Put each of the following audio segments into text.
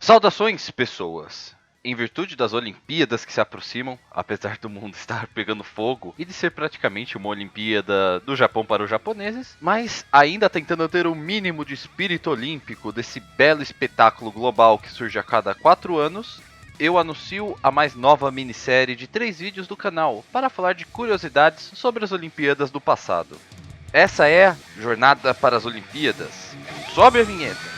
Saudações, pessoas! Em virtude das Olimpíadas que se aproximam, apesar do mundo estar pegando fogo e de ser praticamente uma Olimpíada do Japão para os japoneses, mas ainda tentando ter o mínimo de espírito olímpico desse belo espetáculo global que surge a cada 4 anos, eu anuncio a mais nova minissérie de 3 vídeos do canal para falar de curiosidades sobre as Olimpíadas do passado. Essa é a Jornada para as Olimpíadas. Sobe a vinheta!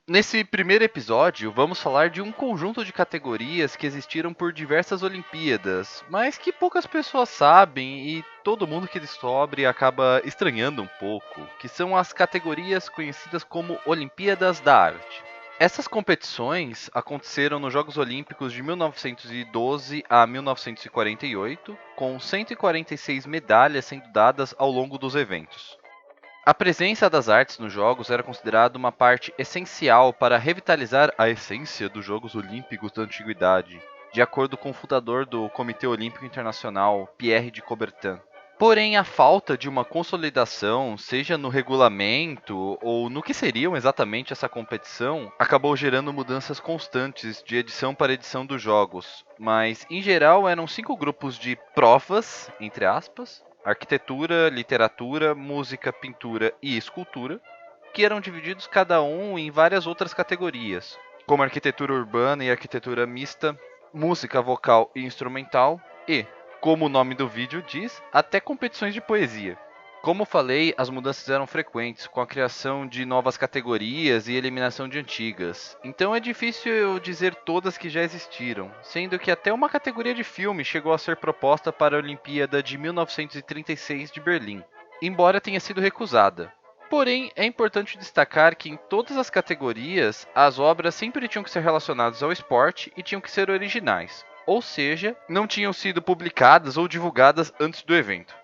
Nesse primeiro episódio, vamos falar de um conjunto de categorias que existiram por diversas Olimpíadas, mas que poucas pessoas sabem e todo mundo que descobre acaba estranhando um pouco, que são as categorias conhecidas como Olimpíadas da Arte. Essas competições aconteceram nos Jogos Olímpicos de 1912 a 1948, com 146 medalhas sendo dadas ao longo dos eventos. A presença das artes nos Jogos era considerada uma parte essencial para revitalizar a essência dos Jogos Olímpicos da Antiguidade, de acordo com o fundador do Comitê Olímpico Internacional, Pierre de Coubertin. Porém, a falta de uma consolidação, seja no regulamento ou no que seriam exatamente essa competição, acabou gerando mudanças constantes de edição para edição dos Jogos. Mas, em geral, eram 5 grupos de provas, entre aspas, arquitetura, literatura, música, pintura e escultura, que eram divididos cada um em várias outras categorias, como arquitetura urbana e arquitetura mista, música vocal e instrumental e, como o nome do vídeo diz, até competições de poesia. Como falei, as mudanças eram frequentes, com a criação de novas categorias e eliminação de antigas. Então é difícil eu dizer todas que já existiram, sendo que até uma categoria de filme chegou a ser proposta para a Olimpíada de 1936 de Berlim, embora tenha sido recusada. Porém, é importante destacar que em todas as categorias, as obras sempre tinham que ser relacionadas ao esporte e tinham que ser originais, ou seja, não tinham sido publicadas ou divulgadas antes do evento.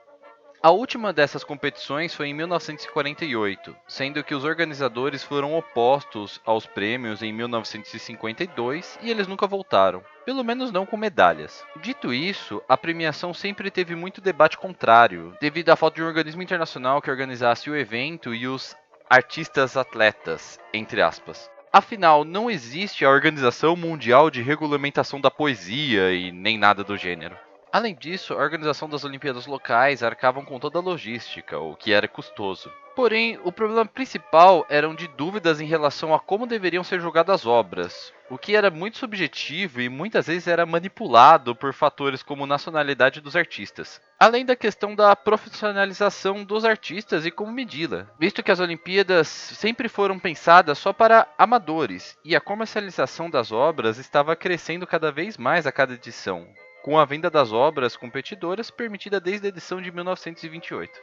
A última dessas competições foi em 1948, sendo que os organizadores foram opostos aos prêmios em 1952 e eles nunca voltaram, pelo menos não com medalhas. Dito isso, a premiação sempre teve muito debate contrário, devido à falta de um organismo internacional que organizasse o evento e os artistas atletas, entre aspas. Afinal, não existe a Organização Mundial de Regulamentação da Poesia e nem nada do gênero. Além disso, a organização das Olimpíadas locais arcavam com toda a logística, o que era custoso. Porém, o problema principal eram de dúvidas em relação a como deveriam ser jogadas as obras, o que era muito subjetivo e muitas vezes era manipulado por fatores como nacionalidade dos artistas. Além da questão da profissionalização dos artistas e como medi-la, visto que as Olimpíadas sempre foram pensadas só para amadores e a comercialização das obras estava crescendo cada vez mais a cada edição, com a venda das obras competidoras permitida desde a edição de 1928.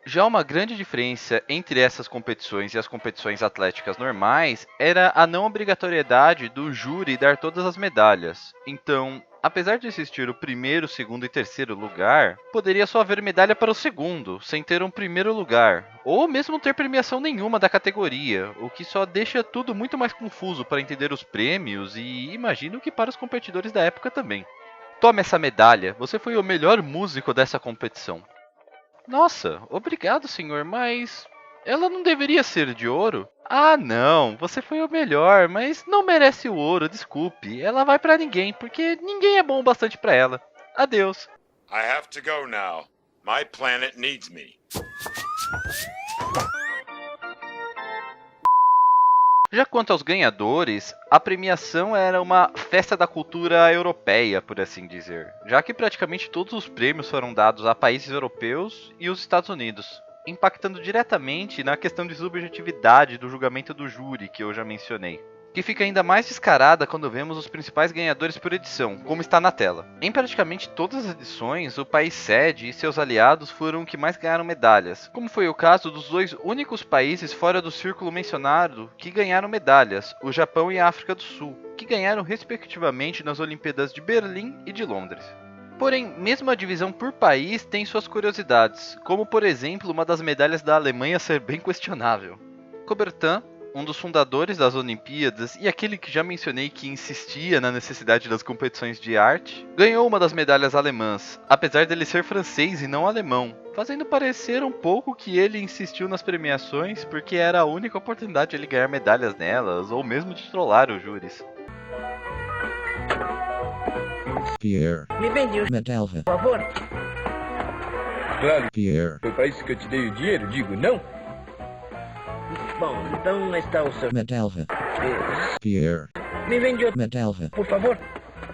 Já uma grande diferença entre essas competições e as competições atléticas normais era a não obrigatoriedade do júri dar todas as medalhas. Então, apesar de existir o primeiro, segundo e terceiro lugar, poderia só haver medalha para o segundo, sem ter um primeiro lugar, ou mesmo ter premiação nenhuma da categoria, o que só deixa tudo muito mais confuso para entender os prêmios e imagino que para os competidores da época também. Tome essa medalha, você foi o melhor músico dessa competição. Nossa, obrigado, senhor, mas ela não deveria ser de ouro? Ah, não, você foi o melhor, mas não merece o ouro, desculpe. Ela vai pra ninguém, porque ninguém é bom o bastante pra ela. Adeus. I have to go now. My planet needs me. Já quanto aos ganhadores, a premiação era uma festa da cultura europeia, por assim dizer, já que praticamente todos os prêmios foram dados a países europeus e os Estados Unidos, impactando diretamente na questão de subjetividade do julgamento do júri que eu já mencionei, que fica ainda mais descarada quando vemos os principais ganhadores por edição, como está na tela. Em praticamente todas as edições, o país sede e seus aliados foram os que mais ganharam medalhas, como foi o caso dos dois únicos países fora do círculo mencionado que ganharam medalhas, o Japão e a África do Sul, que ganharam respectivamente nas Olimpíadas de Berlim e de Londres. Porém, mesmo a divisão por país tem suas curiosidades, como por exemplo uma das medalhas da Alemanha ser bem questionável. Coubertin, um dos fundadores das Olimpíadas e aquele que já mencionei que insistia na necessidade das competições de arte, ganhou uma das medalhas alemãs, apesar dele ser francês e não alemão, fazendo parecer um pouco que ele insistiu nas premiações porque era a única oportunidade de ele ganhar medalhas nelas, ou mesmo de trollar os júris. Pierre. Me vende o Medalha. por favor. Claro, Pierre. foi para isso que eu te dei o dinheiro, digo não. Bom, então está o seu... Medalha. Eh, Pierre. Me vende o Medalha. por favor.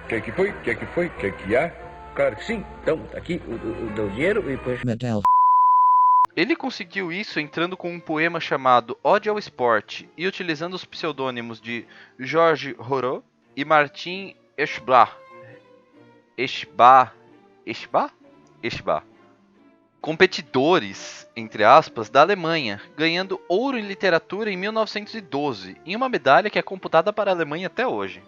Quer que foi? Quer que foi? Quer que há? Claro que sim. Então, tá aqui o dinheiro e depois... Medalha. Ele conseguiu isso entrando com um poema chamado Ode ao Esporte e utilizando os pseudônimos de Georges Horot e Martin Eschbach. Eschbach? Competidores, entre aspas, da Alemanha, ganhando ouro em literatura em 1912, em uma medalha que é computada para a Alemanha até hoje.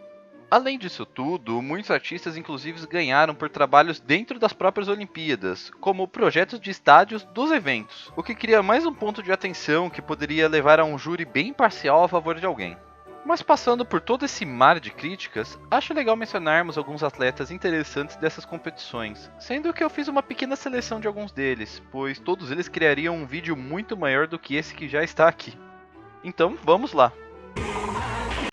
Além disso tudo, muitos artistas inclusive ganharam por trabalhos dentro das próprias Olimpíadas, como projetos de estádios dos eventos, o que cria mais um ponto de atenção que poderia levar a um júri bem imparcial a favor de alguém. Mas passando por todo esse mar de críticas, acho legal mencionarmos alguns atletas interessantes dessas competições, sendo que eu fiz uma pequena seleção de alguns deles, pois todos eles criariam um vídeo muito maior do que esse que já está aqui. Então, vamos lá!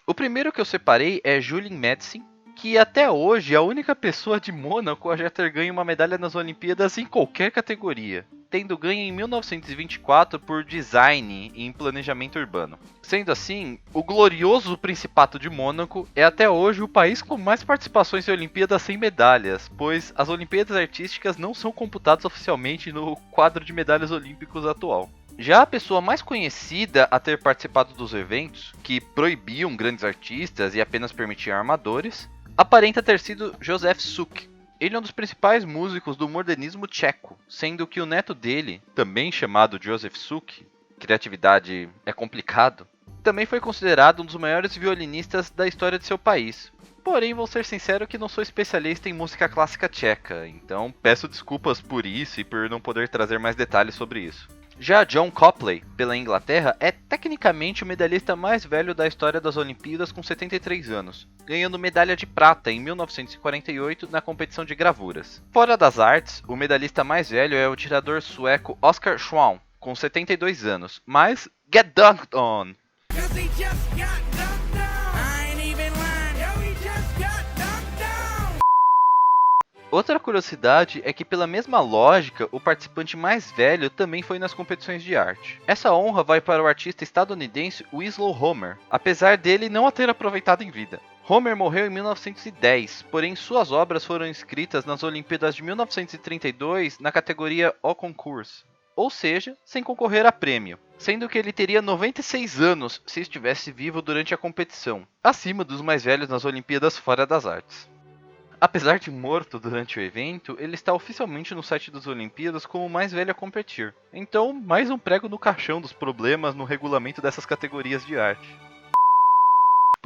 O primeiro que eu separei é Julien Médecin, que até hoje é a única pessoa de Mônaco a já ter ganho uma medalha nas Olimpíadas em qualquer categoria, tendo ganho em 1924 por design em planejamento urbano. Sendo assim, o glorioso Principado de Mônaco é até hoje o país com mais participações em Olimpíadas sem medalhas, pois as Olimpíadas Artísticas não são computadas oficialmente no quadro de medalhas olímpicos atual. Já a pessoa mais conhecida a ter participado dos eventos, que proibiam grandes artistas e apenas permitiam armadores, aparenta ter sido Josef Suk. Ele é um dos principais músicos do modernismo tcheco, sendo que o neto dele, também chamado Josef Suk, criatividade é complicado, também foi considerado um dos maiores violinistas da história de seu país. Porém, vou ser sincero que não sou especialista em música clássica tcheca, então peço desculpas por isso e por não poder trazer mais detalhes sobre isso. Já John Copley, pela Inglaterra, é tecnicamente o medalhista mais velho da história das Olimpíadas com 73 anos, ganhando medalha de prata em 1948 na competição de gravuras. Fora das artes, o medalhista mais velho é o tirador sueco Oskar Schwan, com 72 anos, mas get dunked on! Outra curiosidade é que, pela mesma lógica, o participante mais velho também foi nas competições de arte. Essa honra vai para o artista estadunidense Winslow Homer, apesar dele não a ter aproveitado em vida. Homer morreu em 1910, porém suas obras foram inscritas nas Olimpíadas de 1932 na categoria Au Concours, ou seja, sem concorrer a prêmio, sendo que ele teria 96 anos se estivesse vivo durante a competição, acima dos mais velhos nas Olimpíadas fora das artes. Apesar de morto durante o evento, ele está oficialmente no site das Olimpíadas como o mais velho a competir. Então, mais um prego no caixão dos problemas no regulamento dessas categorias de arte.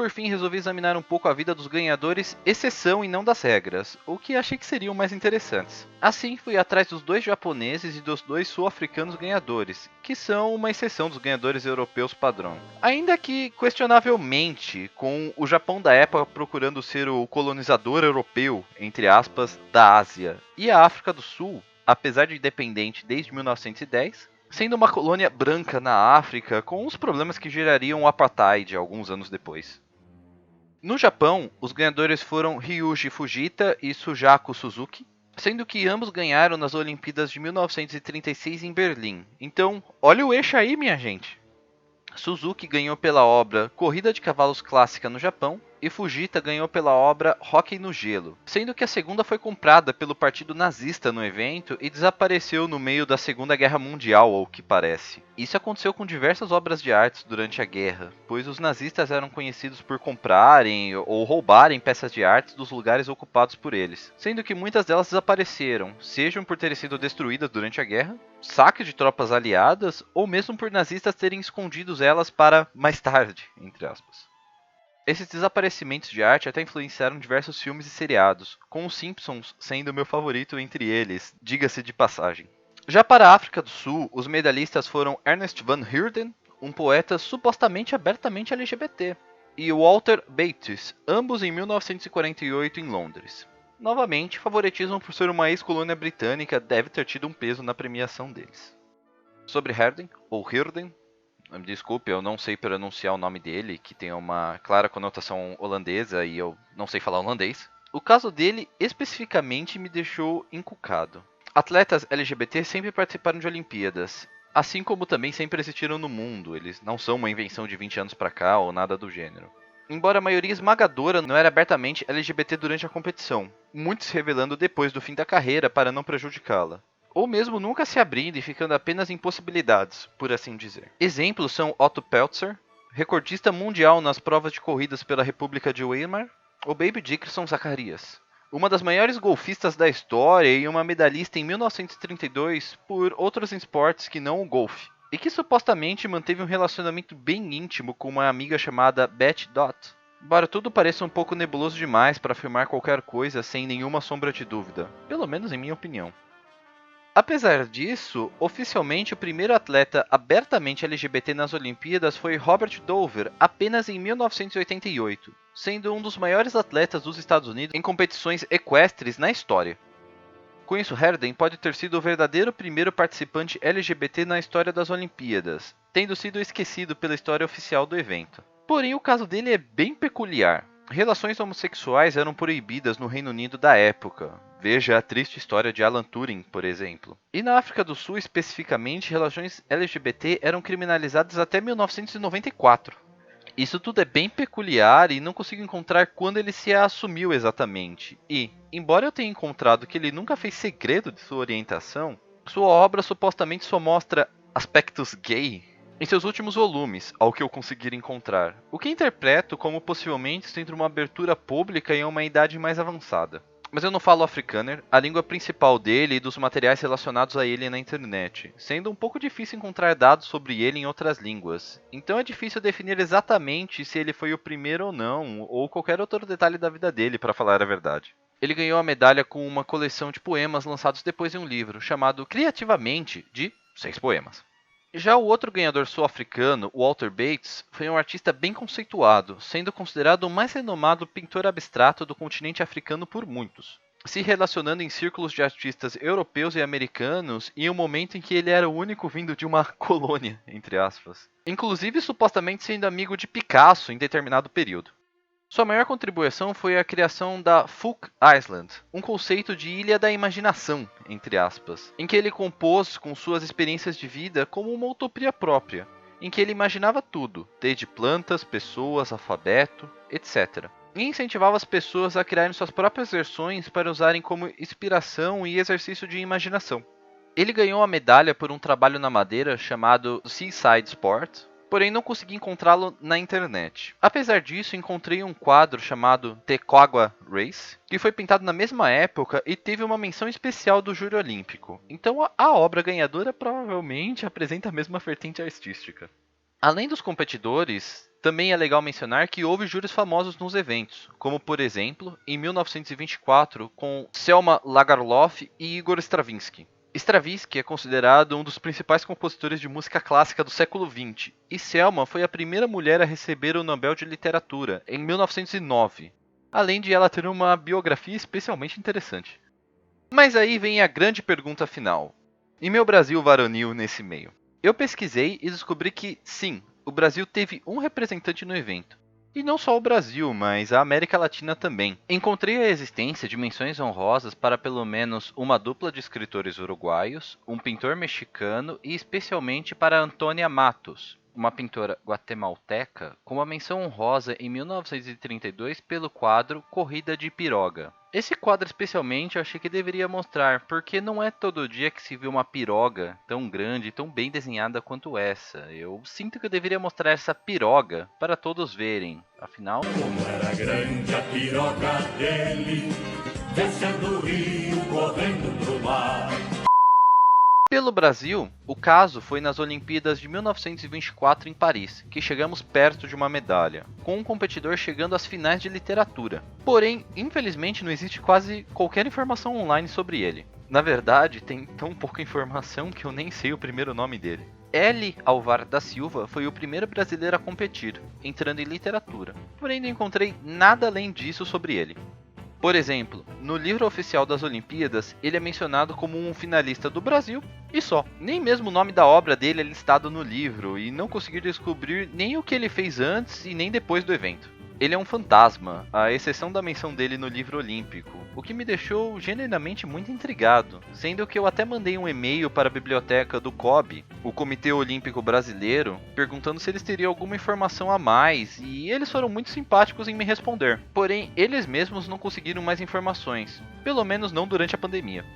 Por fim, resolvi examinar um pouco a vida dos ganhadores, exceção e não das regras, o que achei que seriam mais interessantes. Assim, fui atrás dos 2 japoneses e dos 2 sul-africanos ganhadores, que são uma exceção dos ganhadores europeus padrão. Ainda que, questionavelmente, com o Japão da época procurando ser o colonizador europeu, entre aspas, da Ásia, e a África do Sul, apesar de independente desde 1910, sendo uma colônia branca na África com os problemas que gerariam o apartheid alguns anos depois. No Japão, os ganhadores foram Ryuji Fujita e Sujaku Suzuki, sendo que ambos ganharam nas Olimpíadas de 1936 em Berlim. Então, olha o eixo aí, minha gente! Suzuki ganhou pela obra Corrida de Cavalos Clássica no Japão e Fujita ganhou pela obra Hóquei no Gelo, sendo que a segunda foi comprada pelo partido nazista no evento e desapareceu no meio da Segunda Guerra Mundial, ao que parece. Isso aconteceu com diversas obras de arte durante a guerra, pois os nazistas eram conhecidos por comprarem ou roubarem peças de arte dos lugares ocupados por eles, sendo que muitas delas desapareceram, sejam por terem sido destruídas durante a guerra, saques de tropas aliadas, ou mesmo por nazistas terem escondido elas para mais tarde, entre aspas. Esses desaparecimentos de arte até influenciaram diversos filmes e seriados, com os Simpsons sendo o meu favorito entre eles, diga-se de passagem. Já para a África do Sul, os medalhistas foram Ernest Van Heerden, um poeta supostamente abertamente LGBT, e Walter Bates, ambos em 1948 em Londres. Novamente, favoritismo por ser uma ex-colônia britânica deve ter tido um peso na premiação deles. Sobre Herden, ou Hirden, desculpe, eu não sei pronunciar o nome dele, que tem uma clara conotação holandesa e eu não sei falar holandês. O caso dele especificamente me deixou encucado. Atletas LGBT sempre participaram de Olimpíadas, assim como também sempre existiram no mundo, eles não são uma invenção de 20 anos pra cá ou nada do gênero. Embora a maioria esmagadora não era abertamente LGBT durante a competição, muitos se revelando depois do fim da carreira para não prejudicá-la, ou mesmo nunca se abrindo e ficando apenas em possibilidades, por assim dizer. Exemplos são Otto Peltzer, recordista mundial nas provas de corridas pela República de Weimar, ou Baby Dickerson Zacarias, uma das maiores golfistas da história e uma medalhista em 1932 por outros esportes que não o golfe, e que supostamente manteve um relacionamento bem íntimo com uma amiga chamada Beth Dot. Embora tudo pareça um pouco nebuloso demais para afirmar qualquer coisa sem nenhuma sombra de dúvida, pelo menos em minha opinião. Apesar disso, oficialmente o primeiro atleta abertamente LGBT nas Olimpíadas foi Robert Dover, apenas em 1988, sendo um dos maiores atletas dos Estados Unidos em competições equestres na história. Com isso, Herden pode ter sido o verdadeiro primeiro participante LGBT na história das Olimpíadas, tendo sido esquecido pela história oficial do evento. Porém, o caso dele é bem peculiar. Relações homossexuais eram proibidas no Reino Unido da época. Veja a triste história de Alan Turing, por exemplo. E na África do Sul, especificamente, relações LGBT eram criminalizadas até 1994. Isso tudo é bem peculiar e não consigo encontrar quando ele se assumiu exatamente. E, embora eu tenha encontrado que ele nunca fez segredo de sua orientação, sua obra supostamente só mostra aspectos gay em seus últimos volumes, ao que eu conseguir encontrar, o que interpreto como possivelmente sendo uma abertura pública em uma idade mais avançada. Mas eu não falo Afrikaner, a língua principal dele e dos materiais relacionados a ele na internet, sendo um pouco difícil encontrar dados sobre ele em outras línguas. Então é difícil definir exatamente se ele foi o primeiro ou não, ou qualquer outro detalhe da vida dele, para falar a verdade. Ele ganhou a medalha com uma coleção de poemas lançados depois em um livro, chamado Criativamente, de 6 poemas. Já o outro ganhador sul-africano, Walter Bates, foi um artista bem conceituado, sendo considerado o mais renomado pintor abstrato do continente africano por muitos, se relacionando em círculos de artistas europeus e americanos em um momento em que ele era o único vindo de uma colônia, entre aspas. Inclusive supostamente sendo amigo de Picasso em determinado período. Sua maior contribuição foi a criação da Folk Island, um conceito de ilha da imaginação, entre aspas, em que ele compôs com suas experiências de vida como uma utopia própria, em que ele imaginava tudo, desde plantas, pessoas, alfabeto, etc. E incentivava as pessoas a criarem suas próprias versões para usarem como inspiração e exercício de imaginação. Ele ganhou a medalha por um trabalho na madeira chamado Seaside Sport, porém não consegui encontrá-lo na internet. Apesar disso, encontrei um quadro chamado The Quagga Race, que foi pintado na mesma época e teve uma menção especial do júri olímpico. Então a obra ganhadora provavelmente apresenta a mesma vertente artística. Além dos competidores, também é legal mencionar que houve júris famosos nos eventos, como por exemplo, em 1924, com Selma Lagerlöf e Igor Stravinsky. Stravinsky é considerado um dos principais compositores de música clássica do século XX, e Selma foi a primeira mulher a receber o Nobel de Literatura, em 1909, além de ela ter uma biografia especialmente interessante. Mas aí vem a grande pergunta final. E meu Brasil varonil nesse meio? Eu pesquisei e descobri que, sim, o Brasil teve um representante no evento. E não só o Brasil, mas a América Latina também. Encontrei a existência de menções honrosas para pelo menos uma dupla de escritores uruguaios, um pintor mexicano e especialmente para Antônia Matos, uma pintora guatemalteca, com uma menção honrosa em 1932 pelo quadro Corrida de Piroga. Esse quadro especialmente eu achei que deveria mostrar, porque não é todo dia que se vê uma piroga tão grande e tão bem desenhada quanto essa. Eu sinto que eu deveria mostrar essa piroga para todos verem, afinal... Como era grande a piroga dele, descendo o rio, correndo pro mar. Pelo Brasil, o caso foi nas Olimpíadas de 1924 em Paris, que chegamos perto de uma medalha, com um competidor chegando às finais de literatura. Porém, infelizmente não existe quase qualquer informação online sobre ele. Na verdade, tem tão pouca informação que eu nem sei o primeiro nome dele. L. Alvar da Silva foi o primeiro brasileiro a competir, entrando em literatura, porém não encontrei nada além disso sobre ele. Por exemplo, no livro oficial das Olimpíadas, ele é mencionado como um finalista do Brasil e só. Nem mesmo o nome da obra dele é listado no livro e não consegui descobrir nem o que ele fez antes e nem depois do evento. Ele é um fantasma, à exceção da menção dele no livro olímpico, o que me deixou genuinamente muito intrigado, sendo que eu até mandei um e-mail para a biblioteca do COB, o Comitê Olímpico Brasileiro, perguntando se eles teriam alguma informação a mais, e eles foram muito simpáticos em me responder. Porém, eles mesmos não conseguiram mais informações, pelo menos não durante a pandemia.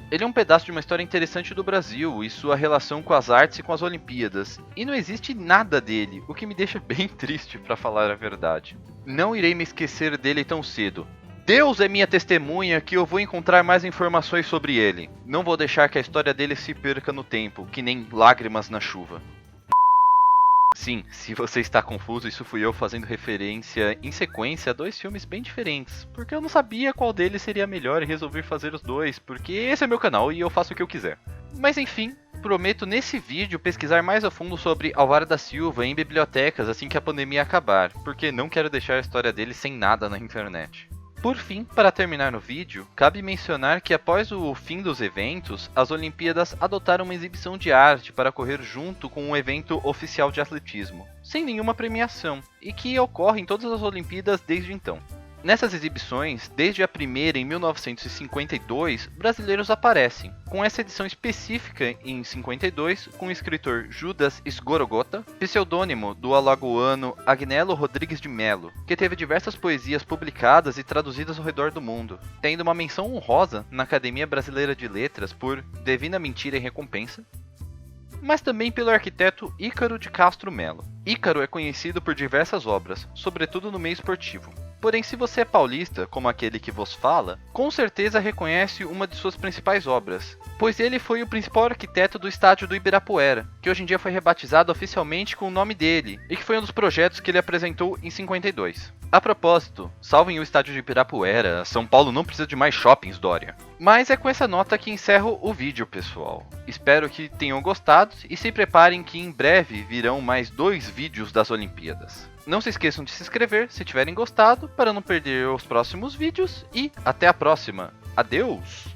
Ele é um pedaço de uma história interessante do Brasil e sua relação com as artes e com as Olimpíadas, e não existe nada dele, o que me deixa bem triste para falar a verdade. Não irei me esquecer dele tão cedo. Deus é minha testemunha que eu vou encontrar mais informações sobre ele. Não vou deixar que a história dele se perca no tempo, que nem lágrimas na chuva. Sim, se você está confuso, isso fui eu fazendo referência em sequência a dois filmes bem diferentes, porque eu não sabia qual deles seria melhor e resolvi fazer os dois, porque esse é meu canal e eu faço o que eu quiser. Mas enfim, prometo nesse vídeo pesquisar mais a fundo sobre Alvar da Silva em bibliotecas assim que a pandemia acabar, porque não quero deixar a história dele sem nada na internet. Por fim, para terminar o vídeo, cabe mencionar que após o fim dos eventos, as Olimpíadas adotaram uma exibição de arte para correr junto com um evento oficial de atletismo, sem nenhuma premiação, e que ocorre em todas as Olimpíadas desde então. Nessas exibições, desde a primeira em 1952, brasileiros aparecem, com essa edição específica em 52, com o escritor Judas Esgorogota, pseudônimo do alagoano Agnello Rodrigues de Melo, que teve diversas poesias publicadas e traduzidas ao redor do mundo, tendo uma menção honrosa na Academia Brasileira de Letras por Divina Mentira e Recompensa, mas também pelo arquiteto Ícaro de Castro Melo. Ícaro é conhecido por diversas obras, sobretudo no meio esportivo. Porém, se você é paulista, como aquele que vos fala, com certeza reconhece uma de suas principais obras, pois ele foi o principal arquiteto do estádio do Ibirapuera, que hoje em dia foi rebatizado oficialmente com o nome dele, e que foi um dos projetos que ele apresentou em 52. A propósito, salvem o estádio de Ibirapuera, São Paulo não precisa de mais shoppings, Dória. Mas é com essa nota que encerro o vídeo, pessoal. Espero que tenham gostado e se preparem que em breve virão mais 2 vídeos das Olimpíadas. Não se esqueçam de se inscrever se tiverem gostado para não perder os próximos vídeos e até a próxima. Adeus!